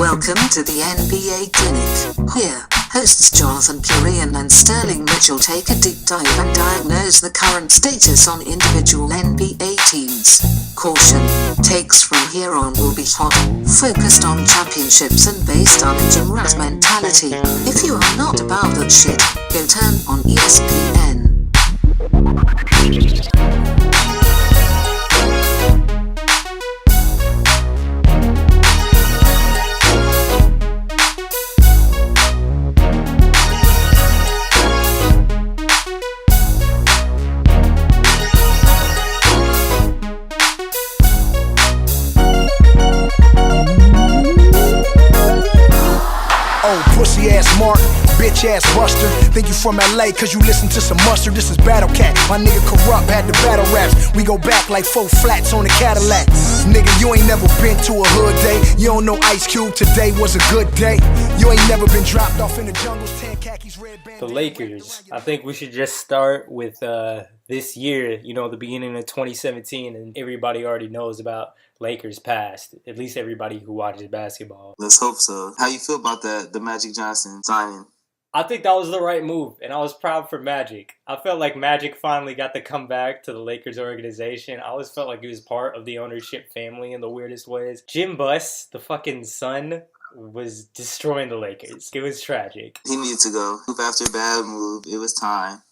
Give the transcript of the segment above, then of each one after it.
Welcome to the NBA Clinic. Here, hosts Jonathan Kurian and Sterling Mitchell take a deep dive and diagnose the current status on individual NBA teams. Caution, takes from here on will be hot, focused on championships and based on a gym rat mentality. If you are not about that shit, go turn on ESPN. Pussy ass Mark, bitch ass Buster. Think you from LA cause you listen to some mustard. This is Battle Cat, my nigga Corrupt had the battle raps. We go back like 4 flats on a Cadillac. Nigga, you ain't never been to a hood day. You don't know Ice Cube, today was a good day. You ain't never been dropped off in the jungles, 10 khakis, red band. The Lakers. I think we should just start with this year, the beginning of 2017, and everybody already knows about Lakers past, at least everybody who watches basketball. Let's hope so. How you feel about the Magic Johnson signing? I think that was the right move, and I was proud for Magic. I felt like Magic finally got to come back to the Lakers organization. I always felt like he was part of the ownership family in the weirdest ways. Jim Buss, the fucking son, was destroying the Lakers. It was tragic. He needed to go. After a bad move, it was time.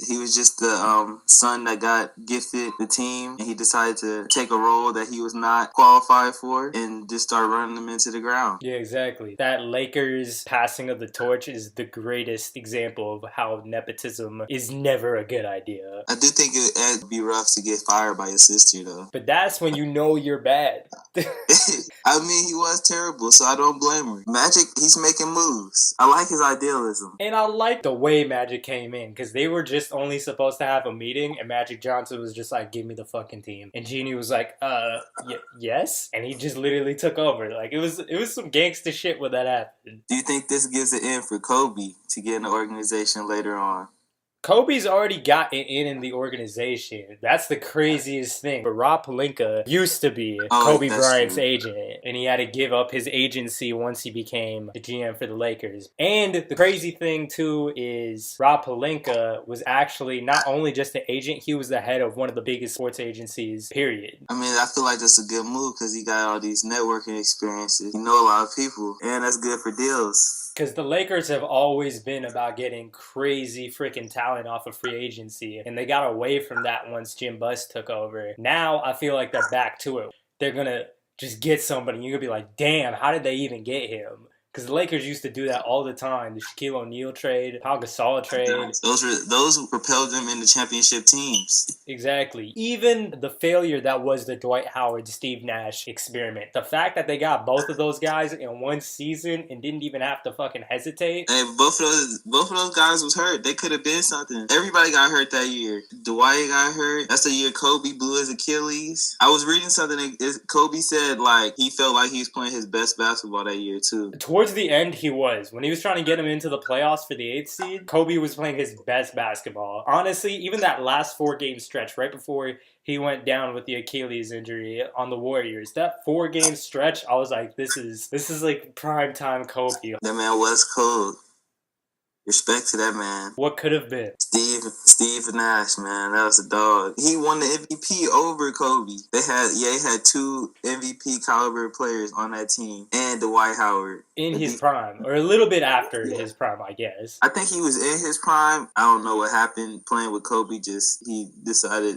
He was just the son that got gifted the team, and he decided to take a role that he was not qualified for and just start running them into the ground. Yeah, exactly. That Lakers passing of the torch is the greatest example of how nepotism is never a good idea. I do think it'd be rough to get fired by your sister, though. But that's when you know you're bad. I mean, he was terrible, so I don't blame him. Magic, he's making moves. I like his idealism. And I like the way Magic came in, because they were just only supposed to have a meeting, and Magic Johnson was just like, give me the fucking team. And Jony was like, yes? And he just literally took over. Like, it was some gangster shit when that happened. Do you think this gives an in for Kobe to get in the organization later on? Kobe's already got it in the organization. That's the craziest thing. But Rob Pelinka used to be Kobe Bryant's agent, and he had to give up his agency once he became the GM for the Lakers. And the crazy thing, too, is Rob Pelinka was actually not only just an agent, he was the head of one of the biggest sports agencies, period. I mean, I feel like that's a good move because he got all these networking experiences. You know a lot of people, and that's good for deals. Because the Lakers have always been about getting crazy freaking talent off of free agency. And they got away from that once Jim Buss took over. Now I feel like they're back to it. They're going to just get somebody and you're going to be like, damn, how did they even get him? Because the Lakers used to do that all the time. The Shaquille O'Neal trade, Pau Gasol trade. Those propelled them into championship teams. Exactly. Even the failure that was the Dwight Howard, Steve Nash experiment. The fact that they got both of those guys in one season and didn't even have to fucking hesitate. And both of those guys was hurt. They could have been something. Everybody got hurt that year. Dwight got hurt. That's the year Kobe blew his Achilles. I was reading something. Kobe said like he felt like he was playing his best basketball that year too. Towards the end, he was. When he was trying to get him into the playoffs for the 8th seed, Kobe was playing his best basketball. Honestly, even that last 4-game stretch right before he went down with the Achilles injury on the Warriors, that 4-game stretch, I was like, this is like prime time Kobe. That man was cold. Respect to that man. What could have been? Steve Nash, man, that was a dog. He won the MVP over Kobe. They had 2 MVP caliber players on that team, and Dwight Howard in his prime, or a little bit after his prime, I guess. I think he was in his prime. I don't know what happened playing with Kobe. He just decided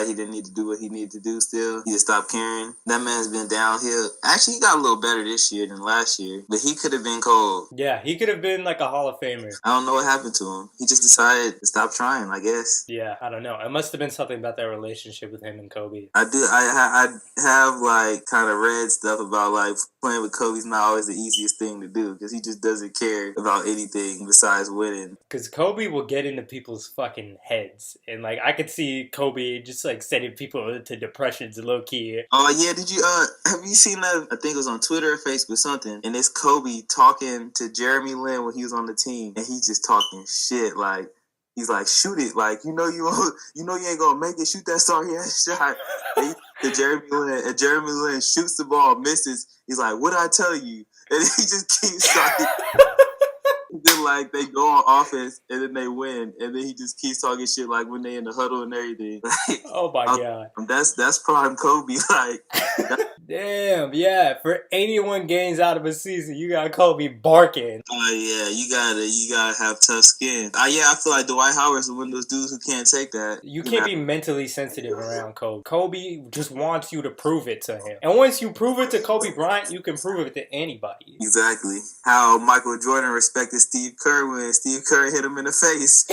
he didn't need to do what he needed to do. Still, he just stopped caring. That man's been downhill. Actually, he got a little better this year than last year, but he could have been cold. Yeah, he could have been like a Hall of Famer. I don't know what happened to him. He just decided to stop trying, I guess. Yeah, I don't know. It must have been something about that relationship with him and Kobe. I have like kind of read stuff about like playing with Kobe's not always the easiest thing to do because he just doesn't care about anything besides winning. Because Kobe will get into people's fucking heads. And like I could see Kobe just like sending people into depressions low key. Oh yeah, did you have you seen that? I think it was on Twitter or Facebook something. And it's Kobe talking to Jeremy Lin when he was on the team. And he's just talking shit like he's like, shoot it, like you know you ain't gonna make it, shoot that sorry ass shot. And Jeremy Lin shoots the ball, misses. He's like, "What'd I tell you?" And he just keeps talking. Then like they go on offense and then they win, and then he just keeps talking shit like when they in the huddle and everything. Oh my god, that's prime Kobe. Like, damn, yeah. For 81 games out of a season, you got Kobe barking. Oh yeah, you gotta have tough skin. I feel like Dwight Howard's one of those dudes who can't take that. You can't be mentally sensitive around Kobe. Kobe just wants you to prove it to him, and once you prove it to Kobe Bryant, you can prove it to anybody. Exactly. How Michael Jordan respected Steve Kerr when Steve Kerr hit him in the face.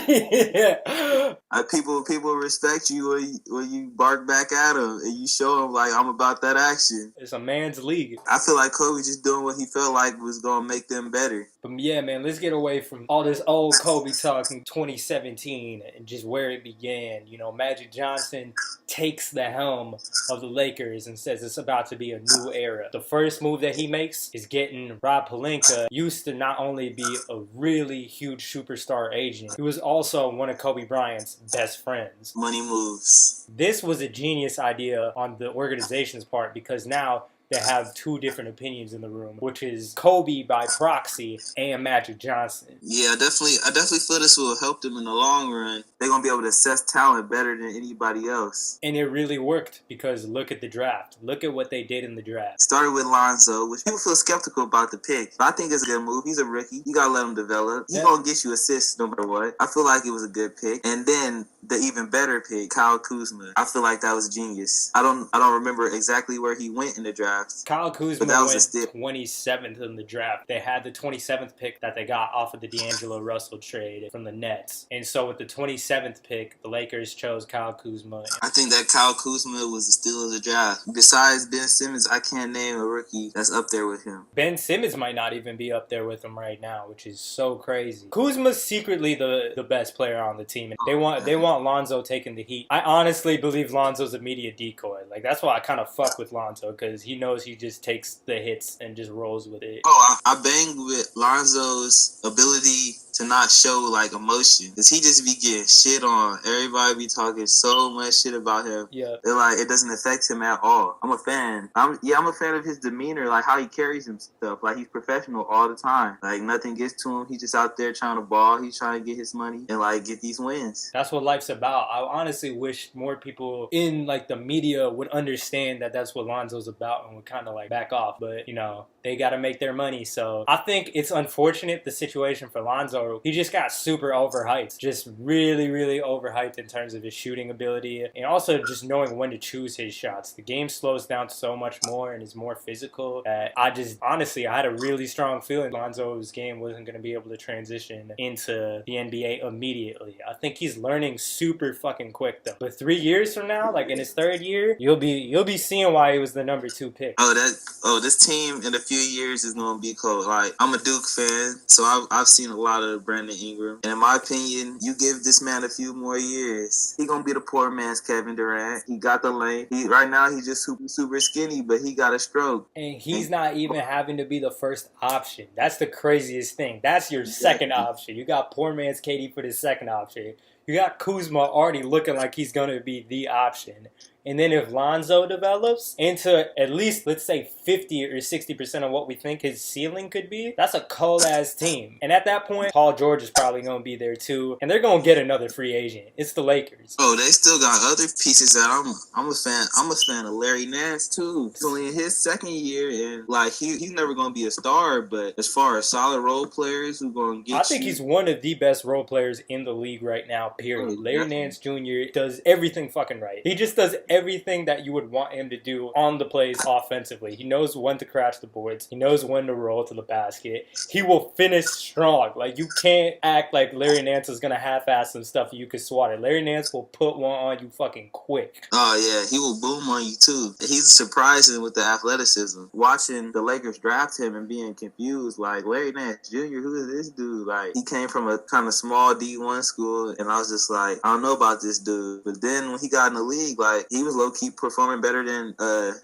Yeah. People respect you when you bark back at them and you show them like I'm about that action. It's a man's league. I feel like Kobe just doing what he felt like was gonna make them better. But yeah, man, let's get away from all this old Kobe talk in 2017 and just where it began. You know, Magic Johnson takes the helm of the Lakers and says it's about to be a new era. The first move that he makes is getting Rob Pelinka, used to not only be a really huge superstar agent, he was also one of Kobe Bryant's best friends. Money moves. This was a genius idea on the organization's part because now they have two different opinions in the room, which is Kobe by proxy and Magic Johnson. Yeah, I definitely feel this will help them in the long run. They're gonna be able to assess talent better than anybody else. And it really worked because look at the draft. Look at what they did in the draft. Started with Lonzo, which people feel skeptical about the pick. But I think it's a good move. He's a rookie. You gotta let him develop. He's gonna get you assists no matter what. I feel like it was a good pick. And then the even better pick, Kyle Kuzma. I feel like that was genius. I don't remember exactly where he went in the draft. Kyle Kuzma went 27th in the draft. They had the 27th pick that they got off of the D'Angelo Russell trade from the Nets. And so with the 27th pick, the Lakers chose Kyle Kuzma. I think that Kyle Kuzma was the steal of the draft. Besides Ben Simmons, I can't name a rookie that's up there with him. Ben Simmons might not even be up there with him right now, which is so crazy. Kuzma's secretly the best player on the team. They want Lonzo taking the heat. I honestly believe Lonzo's a media decoy. Like, that's why I kind of fuck with Lonzo, because he knows he just takes the hits and just rolls with it. Oh, I bang with Lonzo's ability to not show like emotion, because he just be getting shit on. Everybody be talking so much shit about him. Yeah, they're like, it doesn't affect him at all. I'm a fan. I'm a fan of his demeanor, like how he carries himself. Like, he's professional all the time. Like, nothing gets to him. He's just out there trying to ball. He's trying to get his money and like get these wins. That's what life's about. I honestly wish more people in like the media would understand that that's what Lonzo's about and would kind of like back off. But you know, they got to make their money. So I think it's unfortunate, the situation for Lonzo. He just got super overhyped. Just really, really overhyped in terms of his shooting ability. And also just knowing when to choose his shots. The game slows down so much more and is more physical that I had a really strong feeling Lonzo's game wasn't going to be able to transition into the NBA immediately. I think he's learning super fucking quick though. But 3 years from now, like in his third year, you'll be seeing why he was the number 2 pick. This team in a few years is gonna be cold. Like, I'm a Duke fan, so I've seen a lot of Brandon Ingram, and in my opinion, you give this man a few more years, he gonna be the poor man's Kevin Durant. He got the length. Right now he's just super skinny, but he got a stroke, and he's not even having to be the first option. That's the craziest thing. That's your second option. You got poor man's KD for the second option. You got Kuzma already looking like he's going to be the option. And then if Lonzo develops into at least, let's say, 50 or 60% of what we think his ceiling could be, that's a cold-ass team. And at that point, Paul George is probably going to be there too. And they're going to get another free agent. It's the Lakers. Oh, they still got other pieces that I'm a fan. I'm a fan of Larry Nance too. He's only in his second year, and like he's never going to be a star. But as far as solid role players who going to get, I think he's one of the best role players in the league right now, period. Larry Nance Jr. does everything fucking right. He just does everything that you would want him to do on the plays offensively. He knows when to crash the boards. He knows when to roll to the basket. He will finish strong. Like, you can't act like Larry Nance is going to half-ass some stuff and you can swat it. Larry Nance will put one on you fucking quick. Oh, yeah. He will boom on you, too. He's surprising with the athleticism. Watching the Lakers draft him and being confused, like, Larry Nance Jr., who is this dude? Like, he came from a kind of small D1 school, and I was just like, I don't know about this dude. But then when he got in the league, like, he was low-key performing better than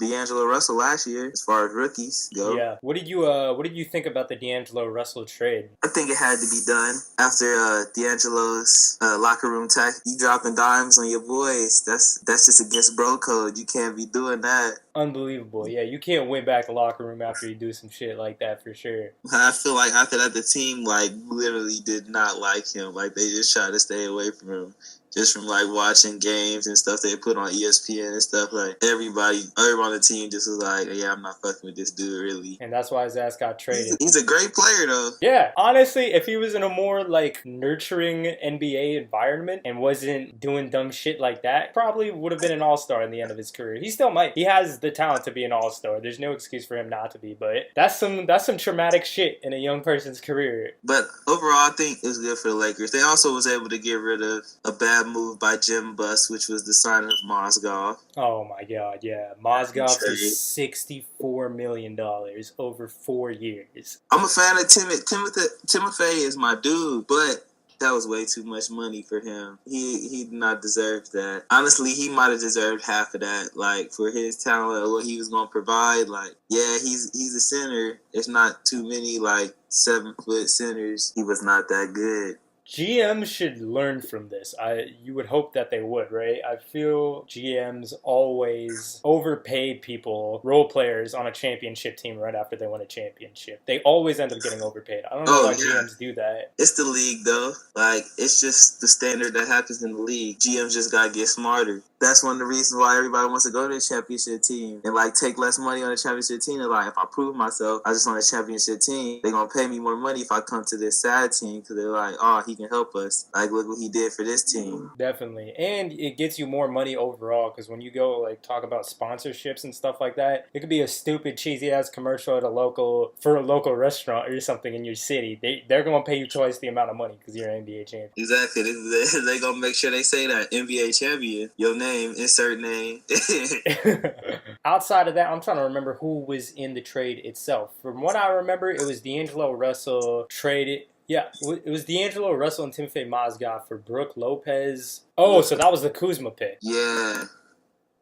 D'Angelo Russell last year as far as rookies go. Yeah. What did you think about the D'Angelo Russell trade? I think it had to be done after D'Angelo's locker room tech. You dropping dimes on your boys. That's just against bro code. You can't be doing that. Unbelievable. Yeah, you can't win back the locker room after you do some shit like that for sure. I feel like after that, the team like literally did not like him. Like they just tried to stay away from him. Just from like watching games and stuff they put on ESPN and stuff, like everybody on the team just was like, yeah, I'm not fucking with this dude really. And that's why his ass got traded. He's a great player though. Yeah, honestly, if he was in a more like nurturing NBA environment and wasn't doing dumb shit like that, probably would have been an all-star in the end of his career. He still might. He has the talent to be an all-star. There's no excuse for him not to be, but that's some traumatic shit in a young person's career. But overall, I think it was good for the Lakers. They also was able to get rid of a bad move by Jim Buss, which was the signing of Mozgov. Oh my god, yeah. Mozgov for $64 million over 4 years. I'm a fan of Timothy is my dude, but that was way too much money for him. He did not deserve that. Honestly, he might have deserved half of that. Like, for his talent or what he was going to provide. Like, yeah, he's a center. There's not too many, like, 7-foot centers. He was not that good. GMs should learn from this. You would hope that they would, right? I feel GMs always overpaid people, role players on a championship team right after they win a championship. They always end up getting overpaid. I don't know why GMs do that. It's the league, though. Like, it's just the standard that happens in the league. GMs just gotta get smarter. That's one of the reasons why everybody wants to go to the championship team and, like, take less money on the championship team. They're like, if I prove myself, I just want a championship team, they're gonna pay me more money if I come to this sad team because they're like, oh, he can help us. Like, look what he did for this team. Definitely. And it gets you more money overall because when you go, like, talk about sponsorships and stuff like that, it could be a stupid, cheesy-ass commercial at a local restaurant or something in your city. They're going to pay you twice the amount of money because you're an NBA champion. Exactly. They're going to make sure they say that. NBA champion. Your name, insert name. Outside of that, I'm trying to remember who was in the trade itself. From what I remember, it was D'Angelo Russell traded. Yeah, it was D'Angelo Russell and Timothy Mozgov for Brook Lopez. Oh, so that was the Kuzma pick. Yeah.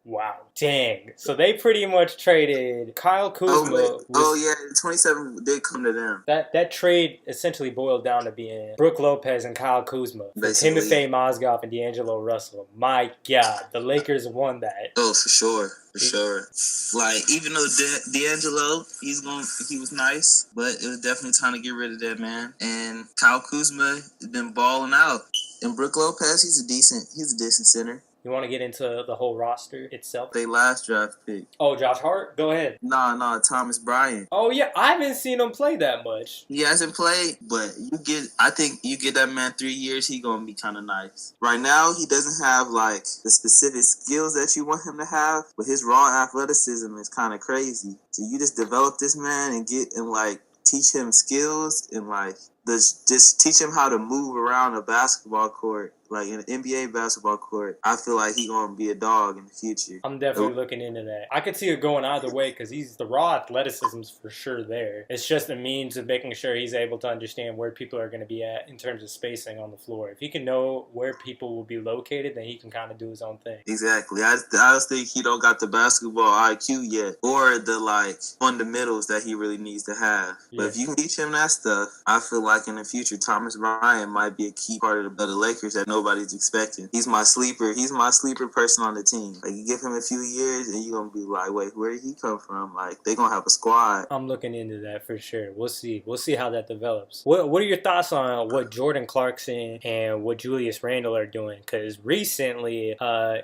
Wow. Dang. So they pretty much traded Kyle Kuzma. Yeah, 27 did come to them. That trade essentially boiled down to being Brook Lopez and Kyle Kuzma for Timothy Mozgov and D'Angelo Russell. My God, the Lakers won that. Oh, for sure. For sure. Like, even though D'Angelo, he was nice, but it was definitely time to get rid of that man. And Kyle Kuzma has been balling out. And Brook Lopez, he's a decent center. You want to get into the whole roster itself? They last draft pick. Oh, Josh Hart? Go ahead. Nah, Thomas Bryant. Oh, yeah. I haven't seen him play that much. He hasn't played, but I think you get that man 3 years, he going to be kind of nice. Right now, he doesn't have, like, the specific skills that you want him to have, but his raw athleticism is kind of crazy. So you just develop this man and teach him skills and, like, just teach him how to move around a basketball court. Like, in an NBA basketball court, I feel like he's going to be a dog in the future. I'm definitely looking into that. I could see it going either way because the raw athleticism's for sure there. It's just a means of making sure he's able to understand where people are going to be at in terms of spacing on the floor. If he can know where people will be located, then he can kind of do his own thing. Exactly. I just think he don't got the basketball IQ yet or the, like, fundamentals that he really needs to have. But if you can teach him that stuff, I feel like in the future, Thomas Bryant might be a key part of the Lakers that nobody's expecting. He's my sleeper person on the team. Like, you give him a few years and you're gonna be like, wait, where did he come from? Like, they're gonna have a squad. I'm looking into that for sure. We'll see how that develops. What are your thoughts on what Jordan Clarkson and what Julius Randle are doing? Because recently,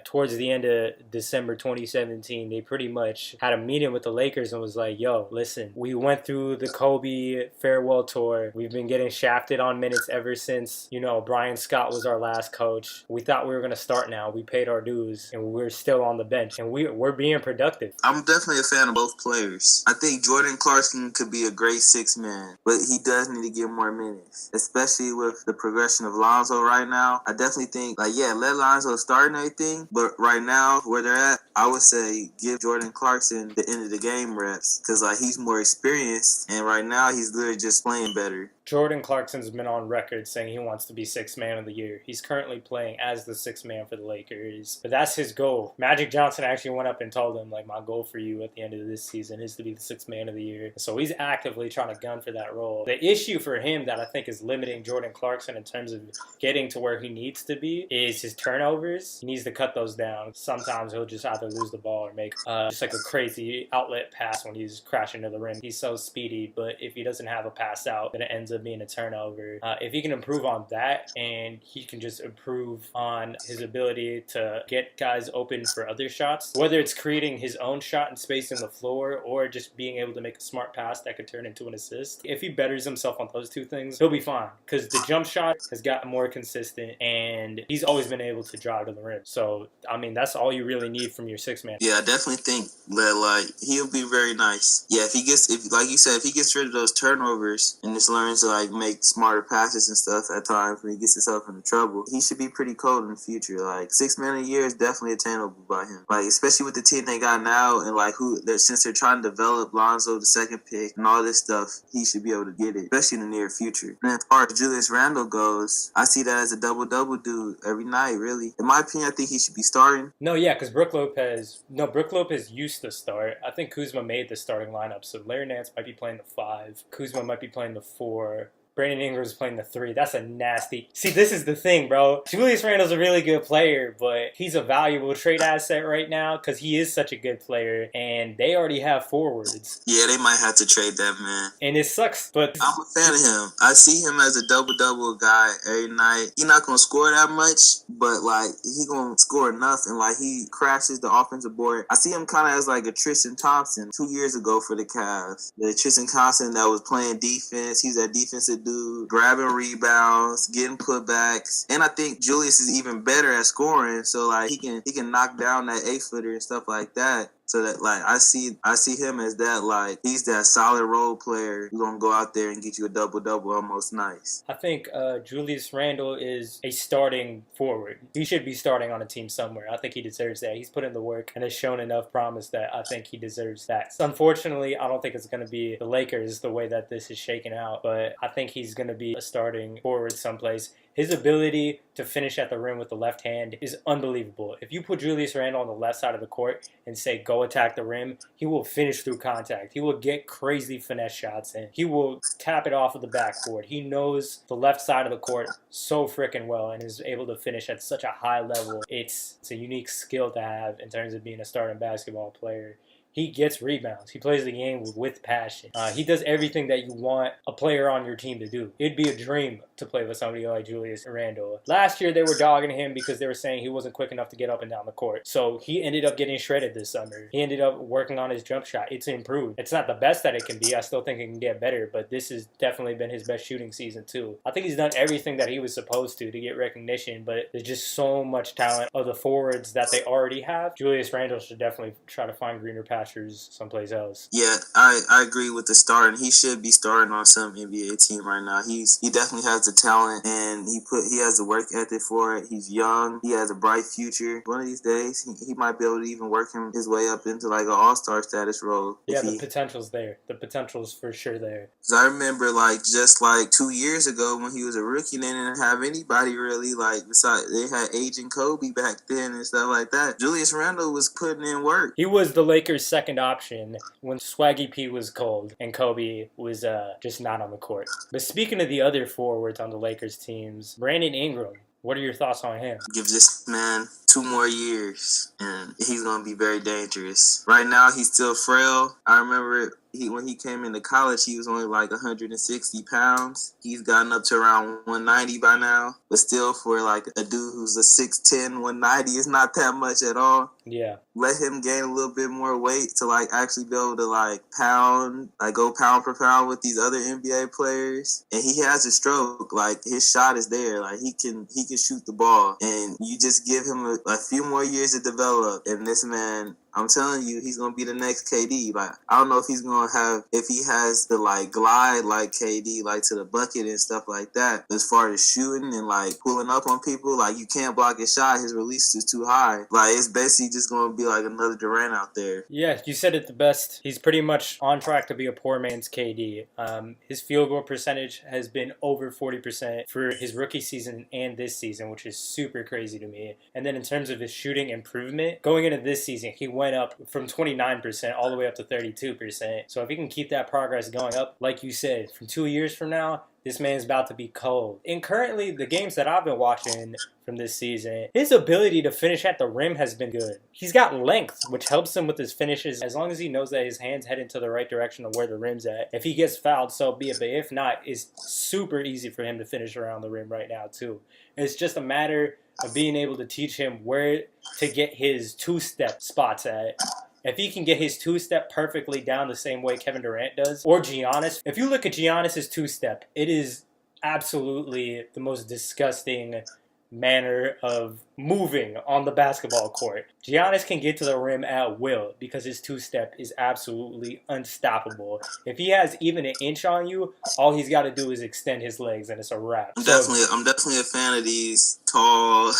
towards the end of December 2017, they pretty much had a meeting with the Lakers and was like, yo, listen, we went through the Kobe farewell tour. We've been getting shafted on minutes ever since, Brian Scott was our last coach. We thought we were going to start now. We paid our dues, and we're still on the bench, and we're being productive. I'm definitely a fan of both players. I think Jordan Clarkson could be a great six-man, but he does need to get more minutes, especially with the progression of Lonzo right now. I definitely think, let Lonzo start and everything, but right now, where they're at, I would say give Jordan Clarkson the end of the game reps, because, he's more experienced, and right now, he's literally just playing better. Jordan Clarkson's been on record saying he wants to be sixth man of the year. He's currently playing as the sixth man for the Lakers, but that's his goal. Magic Johnson actually went up and told him, like, my goal for you at the end of this season is to be the sixth man of the year. So he's actively trying to gun for that role. The issue for him that I think is limiting Jordan Clarkson in terms of getting to where he needs to be is his turnovers. He needs to cut those down. Sometimes he'll just either lose the ball or make just like a crazy outlet pass when he's crashing to the rim. He's so speedy, but if he doesn't have a pass out, then it ends up being a turnover. If he can improve on that, and he can just improve on his ability to get guys open for other shots, whether it's creating his own shot and space in the floor or just being able to make a smart pass that could turn into an assist. If he betters himself on those two things, he'll be fine, because the jump shot has gotten more consistent and he's always been able to drive to the rim. So, I mean, that's all you really need from your six man. Yeah, I definitely think that, like, he'll be very nice. Yeah, if like you said, if he gets rid of those turnovers and just learns to, like, make smarter passes and stuff at times when he gets himself into trouble, he should be pretty cold in the future. Like, six man a year is definitely attainable by him. Like, especially with the team they got now, and like since they're trying to develop Lonzo, the second pick, and all this stuff, he should be able to get it, especially in the near future. And as far as Julius Randle goes, I see that as a double-double dude every night, really. In my opinion, I think he should be starting. No, yeah, because Brook Lopez used to start. I think Kuzma made the starting lineup, so Larry Nance might be playing the 5. Kuzma might be playing the 4. Brandon Ingram's playing the 3. That's a nasty... See, this is the thing, bro. Julius Randle's a really good player, but he's a valuable trade asset right now because he is such a good player, and they already have forwards. Yeah, they might have to trade that man. And it sucks, but... I'm a fan of him. I see him as a double-double guy every night. He's not going to score that much, but, like, he's going to score enough, and, like, he crashes the offensive board. I see him kind of as, like, a Tristan Thompson 2 years ago for the Cavs. The Tristan Thompson that was playing defense. He's that defensive dude, grabbing rebounds, getting putbacks, and I think Julius is even better at scoring. So like he can knock down that 8-footer and stuff like that. So that, like, I see him as that, like, he's that solid role player who's gonna go out there and get you a double-double almost nice. I think Julius Randle is a starting forward. He should be starting on a team somewhere. I think he deserves that. He's put in the work and has shown enough promise that I think he deserves that. Unfortunately, I don't think it's going to be the Lakers the way that this is shaking out, but I think he's going to be a starting forward someplace. His ability to finish at the rim with the left hand is unbelievable. If you put Julius Randle on the left side of the court and say, go attack the rim, he will finish through contact. He will get crazy finesse shots in. He will tap it off of the backboard. He knows the left side of the court so freaking well and is able to finish at such a high level. It's a unique skill to have in terms of being a starting basketball player. He gets rebounds. He plays the game with passion. He does everything that you want a player on your team to do. It'd be a dream to play with somebody like Julius Randle. Last year, they were dogging him because they were saying he wasn't quick enough to get up and down the court. So he ended up getting shredded this summer. He ended up working on his jump shot. It's improved. It's not the best that it can be. I still think it can get better, but this has definitely been his best shooting season too. I think he's done everything that he was supposed to get recognition, but there's just so much talent of the forwards that they already have. Julius Randle should definitely try to find greener pastures someplace else. Yeah, I agree with the starting. He should be starting on some NBA team right now. He definitely has the talent, and he has the work ethic for it. He's young. He has a bright future. One of these days, he might be able to even work his way up into like an all-star status role. Yeah, the potential's there. The potential's for sure there. Because I remember just 2 years ago when he was a rookie, they didn't have anybody really besides they had aging Kobe back then and stuff like that. Julius Randle was putting in work. He was the Lakers' second option when Swaggy P was cold and Kobe was just not on the court. But speaking of the other forwards on the Lakers teams, Brandon Ingram, what are your thoughts on him? Give this man 2 more years, and he's going to be very dangerous. Right now, he's still frail. I remember when he came into college, he was only like 160 pounds. He's gotten up to around 190 by now. But still, for like a dude who's a 6'10", 190, it's not that much at all. Yeah. Let him gain a little bit more weight to actually be able to go pound for pound with these other NBA players. And he has a stroke. His shot is there. He can shoot the ball. And you just give him a few more years to develop. And this man, I'm telling you, he's gonna be the next KD. Like, I don't know if he has the like glide like KD, like to the bucket and stuff like that. As far as shooting and like pulling up on people, like you can't block his shot. His release is too high. Like it's basically just gonna be like another Durant out there. Yeah, you said it the best. He's pretty much on track to be a poor man's KD. His field goal percentage has been over 40% for his rookie season and this season, which is super crazy to me. And then in terms of his shooting improvement, going into this season, he went up from 29% all the way up to 32%. So if he can keep that progress going up, like you said, from 2 years from now, this man's about to be cold. And currently, the games that I've been watching from this season, his ability to finish at the rim has been good. He's got length, which helps him with his finishes as long as he knows that his hands head into the right direction of where the rim's at. If he gets fouled, so be it. But if not, it's super easy for him to finish around the rim right now, too. It's just a matter of being able to teach him where to get his two-step spots at. If he can get his two-step perfectly down the same way Kevin Durant does, or Giannis, if you look at Giannis's two-step, it is absolutely the most disgusting manner of moving on the basketball court. Giannis can get to the rim at will because his two-step is absolutely unstoppable. If he has even an inch on you, all he's got to do is extend his legs and it's a wrap. I'm definitely a fan of these tall,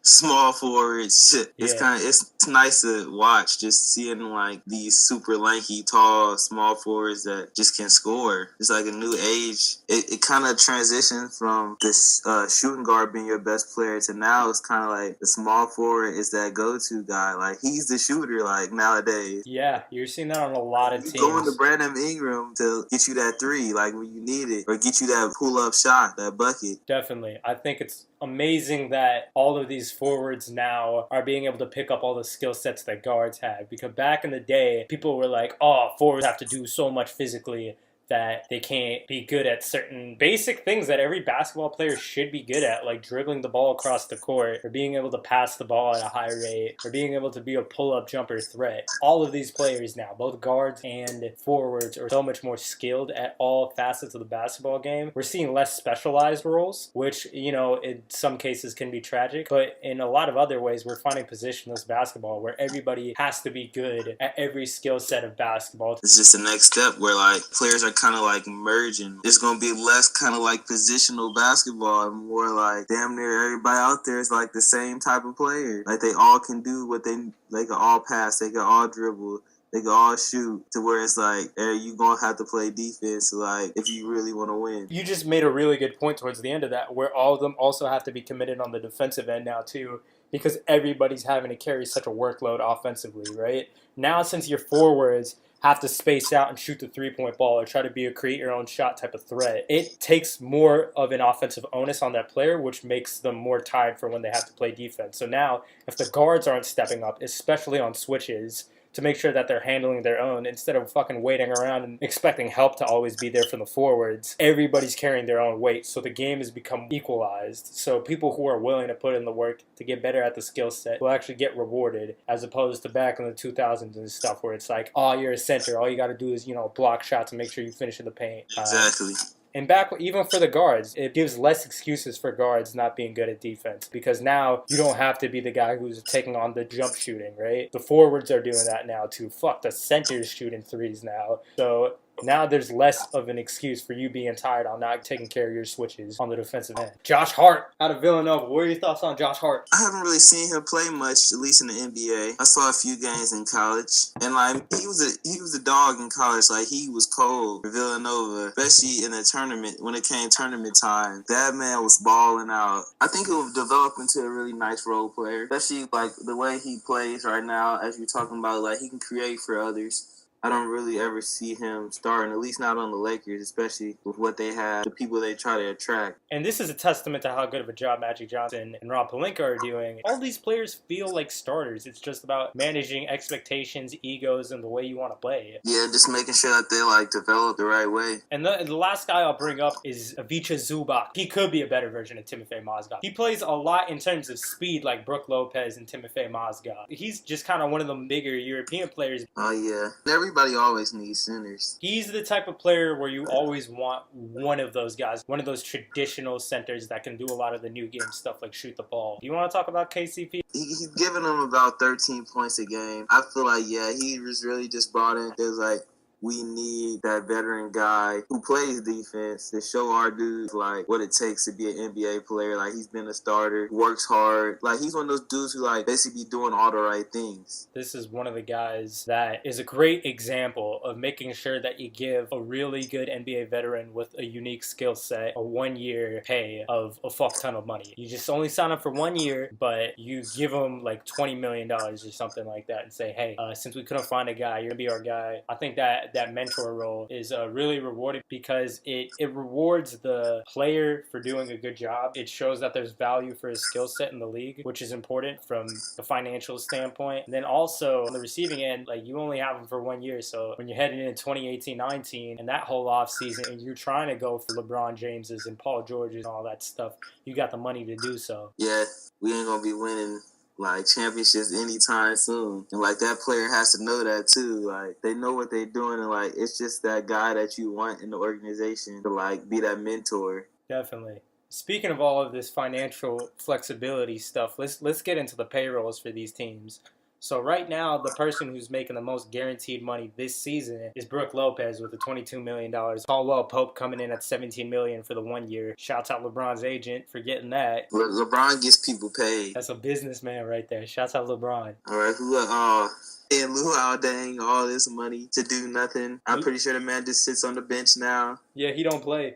small forwards. It's nice to watch, just seeing like these super lanky, tall, small forwards that just can score. It's like a new age. It kind of transitioned from this shooting guard being your best player to now it's kind of like the small forward is that go-to guy. Like he's the shooter like nowadays. Yeah, you're seeing that on a lot of teams. Going to Brandon Ingram to get you that three like when you need it, or get you that pull-up shot, that bucket. Definitely. I think it's amazing that all of these forwards now are being able to pick up all the skill sets that guards have. Because back in the day, people were like, oh, forwards have to do so much physically that they can't be good at certain basic things that every basketball player should be good at, like dribbling the ball across the court, or being able to pass the ball at a high rate, or being able to be a pull-up jumper threat. All of these players now, both guards and forwards, are so much more skilled at all facets of the basketball game. We're seeing less specialized roles, which, you know, in some cases can be tragic, but in a lot of other ways, we're finding positionless basketball where everybody has to be good at every skill set of basketball. It's just the next step where, like, players are kind of like merging. It's going to be less kind of like positional basketball and more like damn near everybody out there is like the same type of player. Like they all can do what they can all pass, they can all dribble, they can all shoot, to where it's like, hey, you going to have to play defense like if you really want to win. You just made a really good point towards the end of that, where all of them also have to be committed on the defensive end now too, because everybody's having to carry such a workload offensively, right? Now, since your forwards have to space out and shoot the three-point ball or try to be a create-your-own-shot type of threat, it takes more of an offensive onus on that player, which makes them more tired for when they have to play defense. So now, if the guards aren't stepping up, especially on switches, to make sure that they're handling their own instead of fucking waiting around and expecting help to always be there from the forwards, everybody's carrying their own weight. So the game has become equalized. So people who are willing to put in the work to get better at the skill set will actually get rewarded, as opposed to back in the 2000s and stuff where it's like, oh, you're a center. All you got to do is, you know, block shots and make sure you finish in the paint. Exactly. And back, even for the guards, it gives less excuses for guards not being good at defense, because now you don't have to be the guy who's taking on the jump shooting, right? The forwards are doing that now too. Fuck, the centers shooting threes now. So now there's less of an excuse for you being tired on not taking care of your switches on the defensive end. Josh Hart out of Villanova. What are your thoughts on Josh Hart? I haven't really seen him play much, at least in the NBA. I saw a few games in college, and like he was a dog in college. Like he was cold for Villanova, especially in the tournament when it came tournament time. That man was balling out. I think he will develop into a really nice role player, especially like the way he plays right now. As you're talking about, like he can create for others. I don't really ever see him starting, at least not on the Lakers, especially with what they have, the people they try to attract. And this is a testament to how good of a job Magic Johnson and Rob Pelinka are doing. All these players feel like starters. It's just about managing expectations, egos, and the way you want to play. Yeah, just making sure that they like develop the right way. And the last guy I'll bring up is Ivica Zubac. He could be a better version of Timofey Mozgov. He plays a lot in terms of speed, like Brook Lopez and Timofey Mozgov. He's just kind of one of the bigger European players. Oh, yeah. everybody always needs centers. He's the type of player where you always want one of those guys, one of those traditional centers that can do a lot of the new game stuff like shoot the ball. Do you want to talk about KCP? He's giving them about 13 points a game. I feel like, yeah, he was really just brought in. It was like, we need that veteran guy who plays defense to show our dudes like what it takes to be an NBA player. Like, he's been a starter, works hard. Like, he's one of those dudes who like basically be doing all the right things. This is one of the guys that is a great example of making sure that you give a really good NBA veteran with a unique skill set a 1 year pay of a fuck ton of money. You just only sign up for 1 year, but you give him like $20 million or something like that and say, hey, since we couldn't find a guy, you're gonna be our guy. I think that mentor role is really rewarding because it rewards the player for doing a good job. It shows that there's value for his skill set in the league, which is important from a financial standpoint. And then also on the receiving end, like, you only have him for 1 year. So when you're heading into 2018-19 and that whole off season and you're trying to go for LeBron Jameses and Paul Georges and all that stuff, you got the money to do so. Yeah, we ain't gonna be winning like championships anytime soon, and like that player has to know that too. Like, they know what they're doing, and like it's just that guy that you want in the organization to like be that mentor. Definitely. Speaking of all of this financial flexibility stuff, let's get into the payrolls for these teams. So right now, the person who's making the most guaranteed money this season is Brook Lopez with the $22 million. Caldwell Pope coming in at $17 million for the 1 year. Shouts out LeBron's agent for getting that. LeBron gets people paid. That's a businessman right there. Shouts out LeBron. All right, and Lou dang all this money to do nothing. I'm pretty sure the man just sits on the bench now. Yeah, he don't play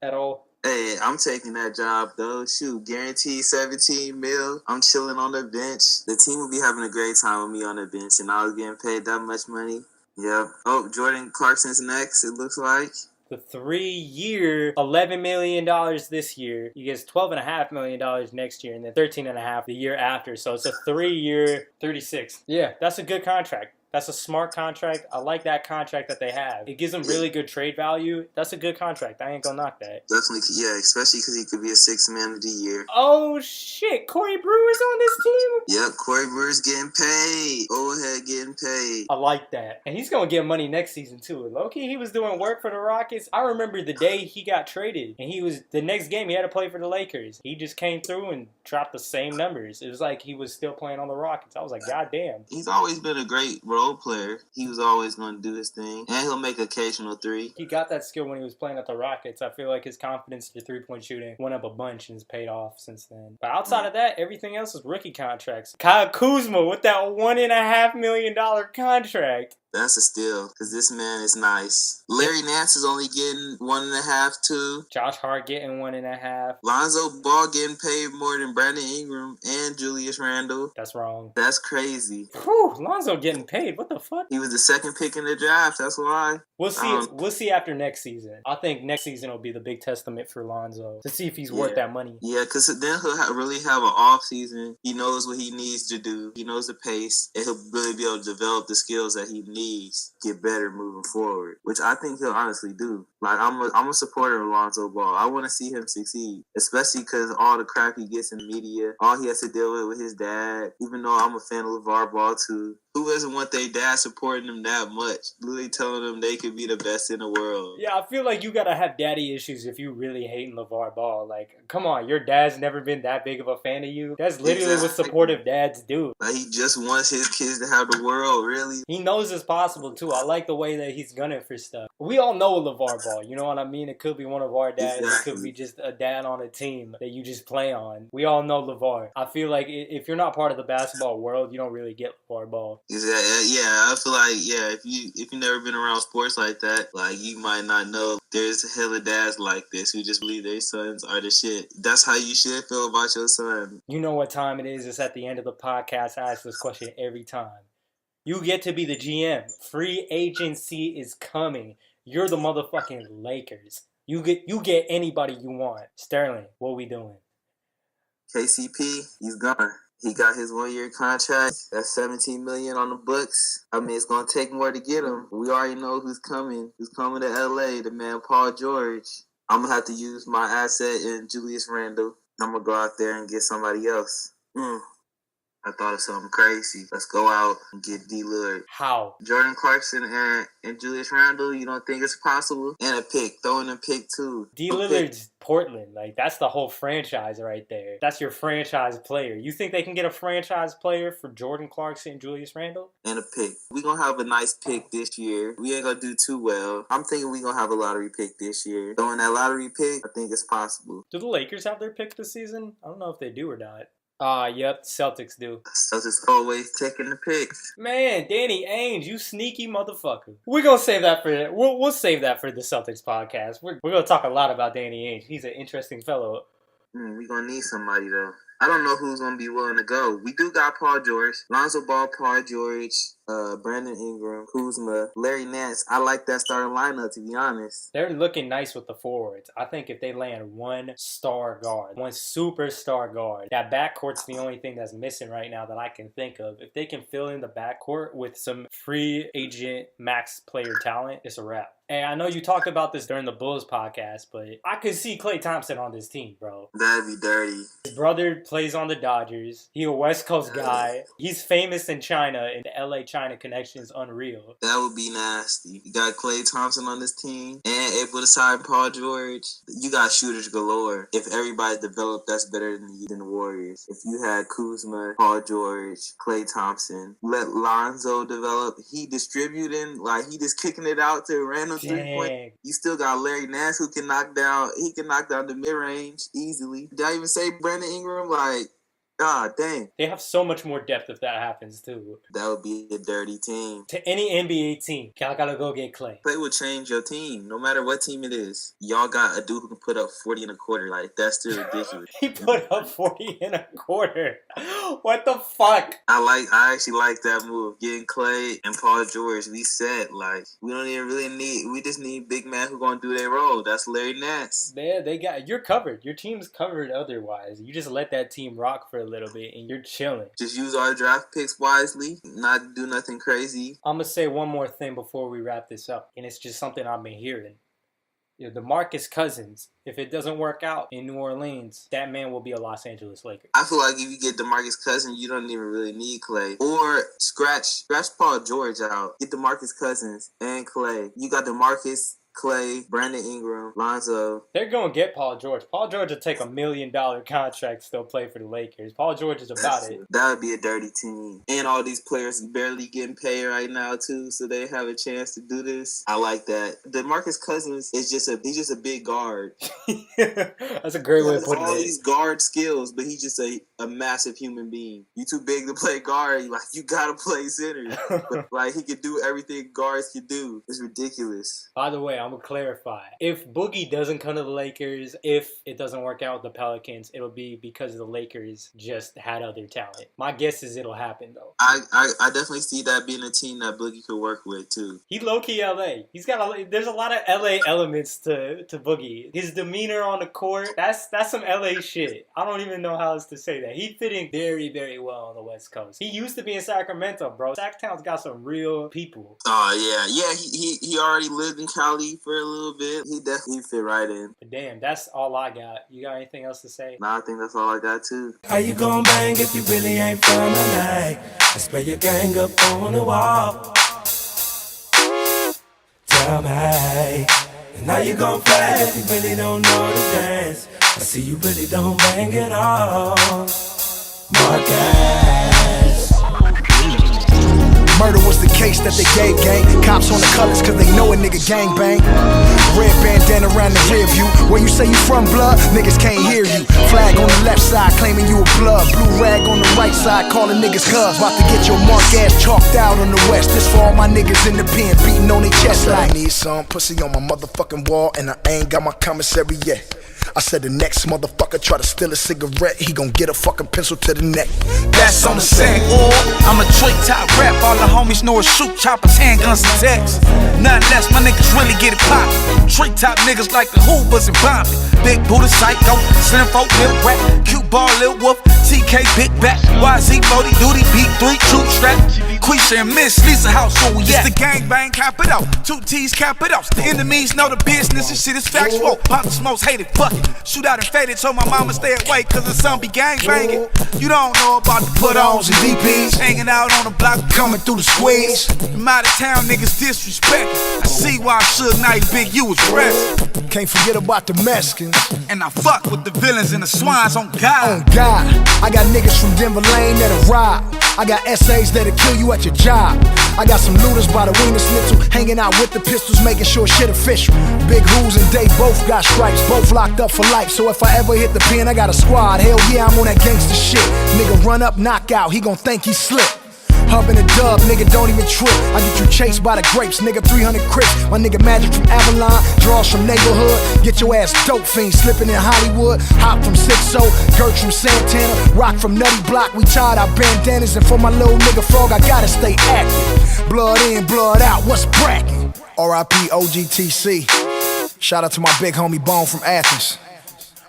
at all. Hey, I'm taking that job, though. Shoot, guaranteed $17 million. I'm chilling on the bench. The team will be having a great time with me on the bench, and I was getting paid that much money. Yep. Oh, Jordan Clarkson's next, it looks like. The 3 year, $11 million this year. He gets $12.5 million next year, and then $13.5 the year after. So it's a 3 year, 36. Yeah, that's a good contract. That's a smart contract. I like that contract that they have. It gives them really good trade value. That's a good contract. I ain't gonna knock that. Definitely, yeah, especially because he could be a sixth man of the year. Oh, shit. Corey Brewer's on this team? Yep, Corey Brewer's getting paid. Old head getting paid. I like that. And he's gonna get money next season, too. Low-key, he was doing work for the Rockets. I remember the day he got traded. And the next game, he had to play for the Lakers. He just came through and dropped the same numbers. It was like he was still playing on the Rockets. I was like, God damn. He's always been a great role player. He was always going to do his thing, and he'll make occasional three. He got that skill when he was playing at the Rockets. I feel like his confidence for three-point shooting went up a bunch and has paid off since then. But outside of that, everything else is rookie contracts. Kyle Kuzma with that $1.5 million contract. That's a steal, because this man is nice. Larry Nance is only getting 1.5, 2. Josh Hart getting 1.5. Lonzo Ball getting paid more than Brandon Ingram and Julius Randle. That's wrong. That's crazy. Whew, Lonzo getting paid. What the fuck? He was the second pick in the draft. That's why. We'll see. We'll see after next season. I think next season will be the big testament for Lonzo to see if he's worth that money. Yeah, because then he'll really have an off season. He knows what he needs to do. He knows the pace, and he'll really be able to develop the skills that he needs. Get better moving forward, which I think he'll honestly do. Like, I'm a supporter of Lonzo Ball. I want to see him succeed, especially because all the crap he gets in the media, all he has to deal with his dad. Even though I'm a fan of LeVar Ball too, who doesn't want their dad supporting them that much? Literally telling them they could be the best in the world. Yeah, I feel like you gotta have daddy issues if you really hating LeVar Ball. Like, come on, your dad's never been that big of a fan of you. That's literally what supportive dads do. Like, he just wants his kids to have the world, really. He knows it's possible too. I like the way that he's gunning for stuff. We all know LeVar Ball, you know what I mean? It could be one of our dads. Exactly. It could be just a dad on a team that you just play on. We all know LeVar. I feel like if you're not part of the basketball world, you don't really get LeVar Ball. Yeah, I feel like, if you never been around sports like that, like, you might not know there's a hell of dads like this who just believe their sons are the shit. That's how you should feel about your son. You know what time it is. It's at the end of the podcast. I ask this question every time. You get to be the GM. Free agency is coming. You're the motherfucking Lakers. You get anybody you want. Sterling, what we doing? KCP, he's gone. He got his 1 year contract. That's $17 million on the books. I mean, it's gonna take more to get him. We already know who's coming. Who's coming to LA? The man Paul George. I'm gonna have to use my asset in Julius Randle. I'm gonna go out there and get somebody else. I thought of something crazy. Let's go out and get D. Lillard. How? Jordan Clarkson and Julius Randle, you don't think it's possible? And a pick. Throw in a pick, too. D. Lillard's Portland. Like, that's the whole franchise right there. That's your franchise player. You think they can get a franchise player for Jordan Clarkson and Julius Randle? And a pick. We're going to have a nice pick this year. We ain't going to do too well. I'm thinking we're going to have a lottery pick this year. Throwing that lottery pick, I think it's possible. Do the Lakers have their pick this season? I don't know if they do or not. Yep, Celtics do. Celtics always taking the picks. Man, Danny Ainge, you sneaky motherfucker. We're gonna save that for we'll save that for the Celtics podcast. We're gonna talk a lot about Danny Ainge. He's an interesting fellow. We're gonna need somebody though. I don't know who's gonna be willing to go. We do got Paul George, Lonzo Ball, Paul George, Brandon Ingram, Kuzma, Larry Nance. I like that starting lineup, to be honest. They're looking nice with the forwards. I think if they land one star guard, one superstar guard, that backcourt's the only thing that's missing right now that I can think of. If they can fill in the backcourt with some free agent max player talent, it's a wrap. And I know you talked about this during the Bulls podcast, but I could see Klay Thompson on this team, bro. That'd be dirty. His brother plays on the Dodgers. He a West Coast guy. He's famous in China, and the LA-China connection is unreal. That would be nasty. You got Klay Thompson on this team and able to sign Paul George. You got shooters galore. If everybody developed, that's better than the Warriors. If you had Kuzma, Paul George, Klay Thompson, let Lonzo develop. He distributing, like he just kicking it out to random 3-point. You still got Larry Nance who can knock down. He can knock down the mid range easily. Did I even say Brandon Ingram? Like, God dang. They have so much more depth if that happens too. That would be a dirty team. To any NBA team, y'all gotta go get Klay. Klay would change your team, no matter what team it is. Y'all got a dude who can put up 40 and a quarter. Like, that's still ridiculous. He put up 40 and a quarter. What the fuck? I actually like that move. Getting Klay and Paul George, we set. Like, we don't even really need, we just need big men who gonna do their role. That's Larry Nance. Yeah, you're covered. Your team's covered otherwise. You just let that team rock for a little bit and you're chilling. Just use our draft picks wisely, not do nothing crazy. I'm gonna say one more thing before we wrap this up, and it's just something I've been hearing. DeMarcus Cousins, if it doesn't work out in New Orleans, that man will be a Los Angeles Laker. I feel like if you get DeMarcus Cousins, you don't even really need Klay. Or scratch Paul George out. Get DeMarcus Cousins and Klay. You got DeMarcus, Klay, Brandon Ingram, Lonzo. They're going to get Paul George. Paul George will take $1 million contract to still play for the Lakers. Paul George is about it. That would be a dirty team. And all these players barely getting paid right now, too, so they have a chance to do this. I like that. DeMarcus Cousins is just a big guard. That's a great way of putting it. All these guard skills, but he's just a massive human being. You too big to play guard. You got to play center. But, he can do everything guards can do. It's ridiculous. By the way, I'm going to clarify. If Boogie doesn't come to the Lakers, if it doesn't work out with the Pelicans, it'll be because the Lakers just had other talent. My guess is it'll happen, though. I definitely see that being a team that Boogie could work with, too. He low-key LA. There's a lot of LA elements to Boogie. His demeanor on the court, that's some LA shit. I don't even know how else to say that. He fit in very, very well on the West Coast. He used to be in Sacramento, bro. Sacktown's got some real people. Oh, yeah. Yeah, he already lived in Cali for a little bit. He definitely fit right in. But damn, that's all I got. You got anything else to say? Nah, I think that's all I got, too. How you gon' bang if you really ain't from LA? Let's play your gang up on the wall. Tell me, and how you gon' play if you really don't know the dance? I see you really don't bang at all. Marcus. Murder was the case that they gave gang. Cops on the colors cause they know a nigga gang bang. Red bandana around the rear view. Where you say you from, blood? Niggas can't hear you. Flag on the left side claiming you a blood. Blue rag on the right side calling niggas cuz. About to get your mark ass chalked out on the west. This for all my niggas in the pen beating on their chest like I need some pussy on my motherfucking wall and I ain't got my commissary yet. I said the next motherfucker try to steal a cigarette, he gon' get a fucking pencil to the neck. That's on the set. I'm a Detroit top rap. All the homies know it's shoot choppers, handguns, and texts. Nothing less, my niggas really get it poppin'. Detroit top niggas like the Hoovers and Bombay. Big Buddha psycho, Slim folk, Lil Rap, cute ball, Lil Wolf. TK, big back, YZ, 40, duty, B3, troop strap. Quisha and Miss Lisa house, so we at. It's the gangbang, cap it off. 2 T's, cap it off. The enemies know the business and shit is factual. Pop's most hated, fuck it. Shoot out and faded, told my mama stay away, cause the son be gangbanging. You don't know about the put-ons and DPs. Hanging out on the block, coming through the squeeze. Them out of town niggas disrespect. I see why Suge Knight Big U was rest. Can't forget about the Mexicans. And I fuck with the villains and the swines on God. On God, I got niggas from Denver Lane that'll ride. I got essays that'll kill you at your job. I got some looters by the Wiener Schnitzel, hanging out with the pistols, making sure shit official. Big Who's and Dave both got stripes, both locked up for life. So if I ever hit the pen, I got a squad. Hell yeah, I'm on that gangster shit. Nigga run up, knock out, he gon' think he slipped. Hub in a dub, nigga don't even trip. I get you chased by the grapes, nigga 300 crips. My nigga Magic from Avalon, draws from neighborhood. Get your ass dope fiend, slipping in Hollywood. Hop from 6-0, Gert from Santana, Rock from Nutty Block. We tied our bandanas, and for my little nigga Frog, I gotta stay active. Blood in, blood out, what's brackin'? R.I.P. OGTC. Shout out to my big homie Bone from Athens.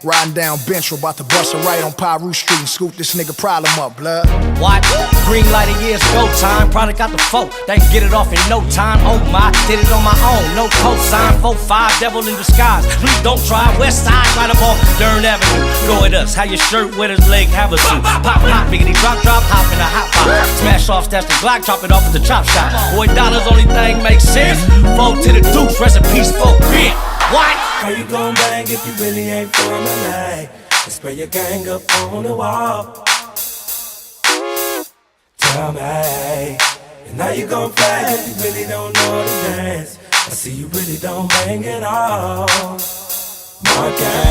Riding down Bentro, about to bust a right on Pyru Street and scoop this nigga problem up, blood. What? Green light of years, go time. Product got the 4, they can get it off in no time. Oh my, did it on my own, no cosign. 4-5, devil in disguise. Please don't try. West side, right up off Dern Avenue. Go at us, how your shirt with his leg have a suit. Pop, pop, biggity, drop, drop, hop in a hot pot. Smash off, stash the Glock, chop it off at the chop shop. Boy, dollars only thing makes sense. 4 to the deuce, rest in peace, 4 grit. What? How you gon' bang if you really ain't for my night? And spray your gang up on the wall. Tell me, and how you gon' flag if you really don't know the dance? I see you really don't bang at all. My gang.